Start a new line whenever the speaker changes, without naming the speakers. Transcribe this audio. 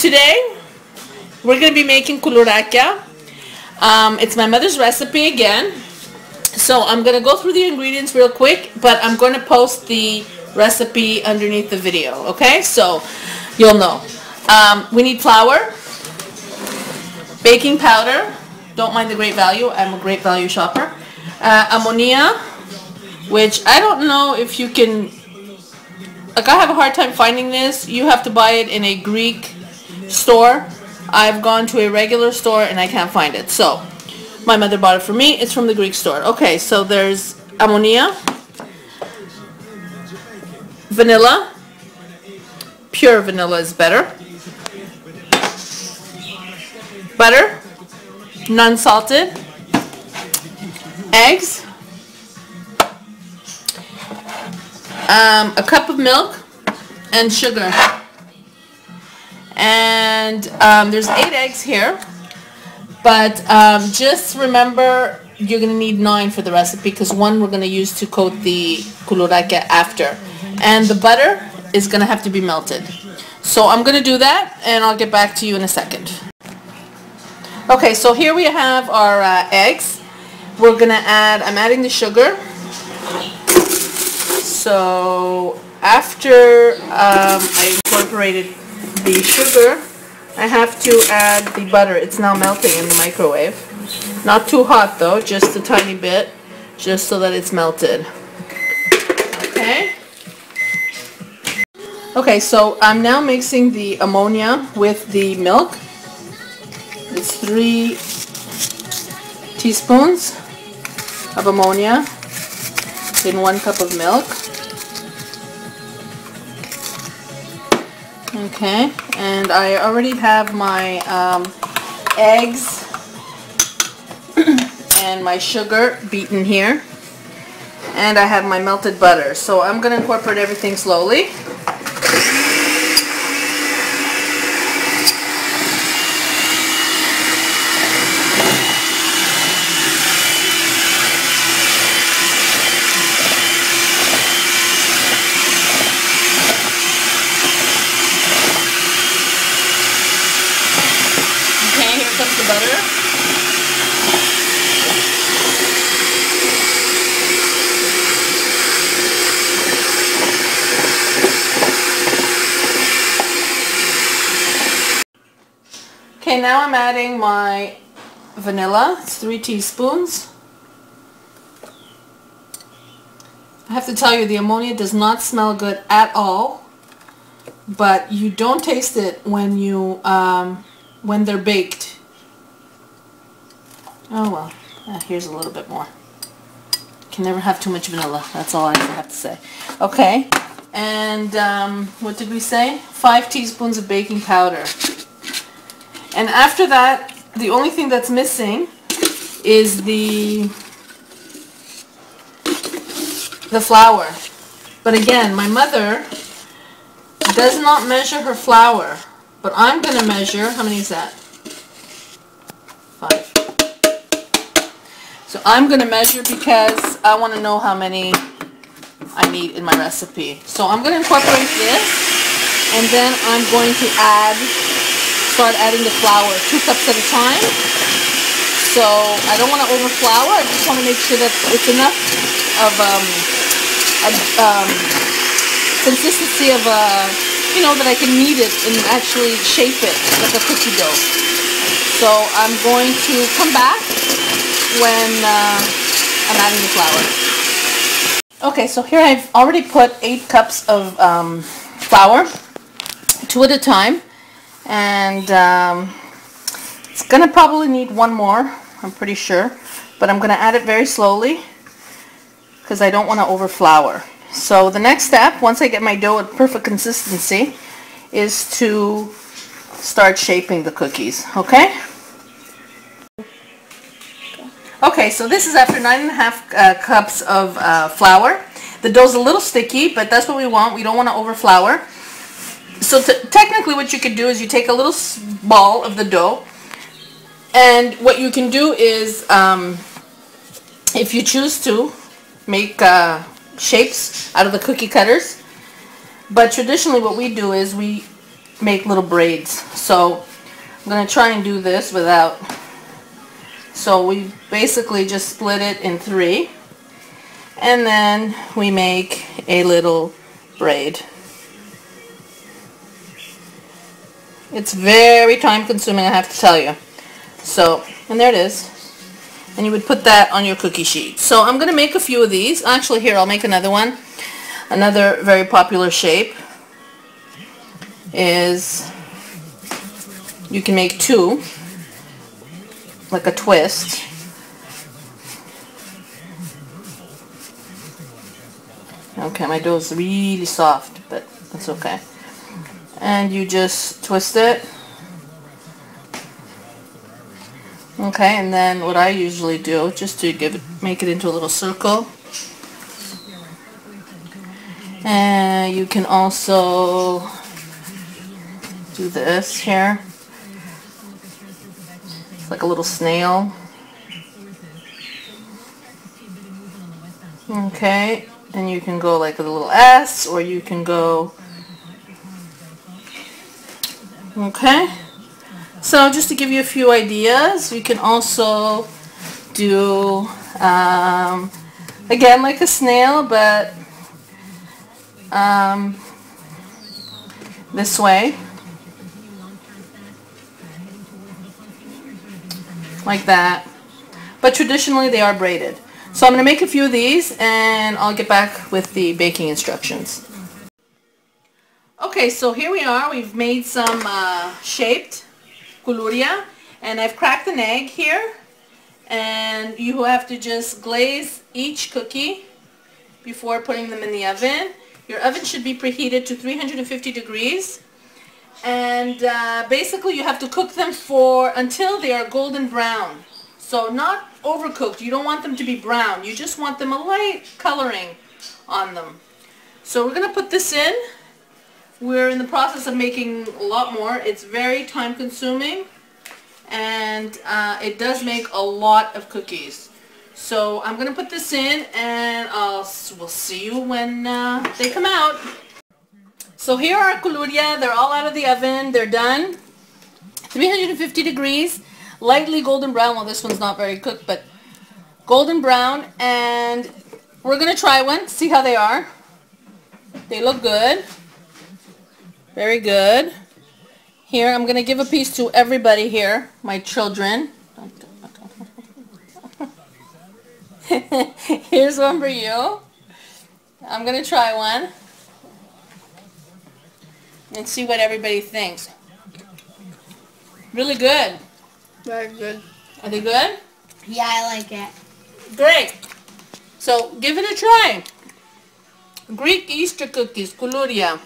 Today we're going to be making koulourakia. It's my mother's recipe again. So I'm going to go through the ingredients real quick, but I'm going to post the recipe underneath the video, okay? So you'll know. We need flour, baking powder, don't mind the Great Value, I'm a Great Value shopper, Ammonia, which I don't know if you can, like I have a hard time finding this. You have to buy it in a Greek store. I've gone to a regular store and I can't find it. So my mother bought it for me. It's from the Greek store. Okay, so there's ammonia, vanilla, pure vanilla is better, butter, unsalted, eggs, a cup of milk, and sugar. And there's 8 eggs here, but just remember you're going to need 9 for the recipe because 1 we're going to use to coat the koulourakia after. And the butter is going to have to be melted. So I'm going to do that and I'll get back to you in a second. Okay, so here we have our eggs. We're going to add, I'm adding the sugar. So after I incorporated the sugar, I have to add the butter. It's now melting in the microwave. Not too hot though, just a tiny bit, just so that it's melted. Okay. Okay, so I'm now mixing the ammonia with the milk. It's 3 teaspoons of ammonia in 1 cup of milk. Okay, and I already have my eggs and my sugar beaten here, and I have my melted butter. So I'm going to incorporate everything slowly. The butter. Okay, now I'm adding my vanilla. It's 3 teaspoons. I have to tell you, the ammonia does not smell good at all, but you don't taste it when you when they're baked. Oh well, here's a little bit more. Can never have too much vanilla. That's all I have to say. Okay, and what did we say? 5 teaspoons of baking powder. And after that, the only thing that's missing is the flour. But again, my mother does not measure her flour, but I'm going to measure. How many is that? 5. So I'm going to measure because I want to know how many I need in my recipe. So I'm going to incorporate this, and then I'm going to start adding the flour 2 cups at a time. So I don't want to over flour. I just want to make sure that it's enough of consistency of you know, that I can knead it and actually shape it like a cookie dough. So I'm going to come back when I'm adding the flour. Okay, so here I've already put 8 cups of flour, 2 at a time, and it's going to probably need 1 more, I'm pretty sure, but I'm going to add it very slowly because I don't want to over flour. So the next step, once I get my dough at perfect consistency, is to start shaping the cookies, okay? Okay, so this is after 9.5 cups of flour. The dough's a little sticky, but that's what we want. We don't want to over flour. So technically what you could do is you take a little ball of the dough, and what you can do is, if you choose to, make shapes out of the cookie cutters. But traditionally what we do is we make little braids. So I'm going to try and do this without. So we basically just split it in 3, and then we make a little braid. It's very time consuming, I have to tell you. So, and there it is. And you would put that on your cookie sheet. So I'm going to make a few of these. Actually, here, I'll make another one. Another very popular shape is, you can make 2, like a twist. Okay, my dough is really soft, but that's okay. And you just twist it. Okay, and then what I usually do, just to make it into a little circle. And you can also do this here. It's like a little snail. Okay, and you can go like a little S, or you can go. Okay, so just to give you a few ideas, you can also do again like a snail, but this way, like that. But traditionally they are braided. So I'm going to make a few of these, and I'll get back with the baking instructions. Okay, so here we are. We've made some shaped koulouria, and I've cracked an egg here, and you have to just glaze each cookie before putting them in the oven. Your oven should be preheated to 350 degrees, and basically you have to cook them until they are golden brown. So not overcooked. You don't want them to be brown. You just want them a light coloring on them. So we're going to put this in. We're in the process of making a lot more. It's very time consuming, and it does make a lot of cookies. So I'm going to put this in, and we'll see you when they come out. So here are our koulouria. They're all out of the oven. They're done. 350 degrees, lightly golden brown. Well, this one's not very cooked, but golden brown. And we're going to try one, see how they are. They look good. Very good. Here, I'm going to give a piece to everybody here, my children. Here's one for you. I'm going to try one and see what everybody thinks. Really good.
Very good.
Are they good?
Yeah, I like it.
Great. So give it a try. Greek Easter cookies, koulouria.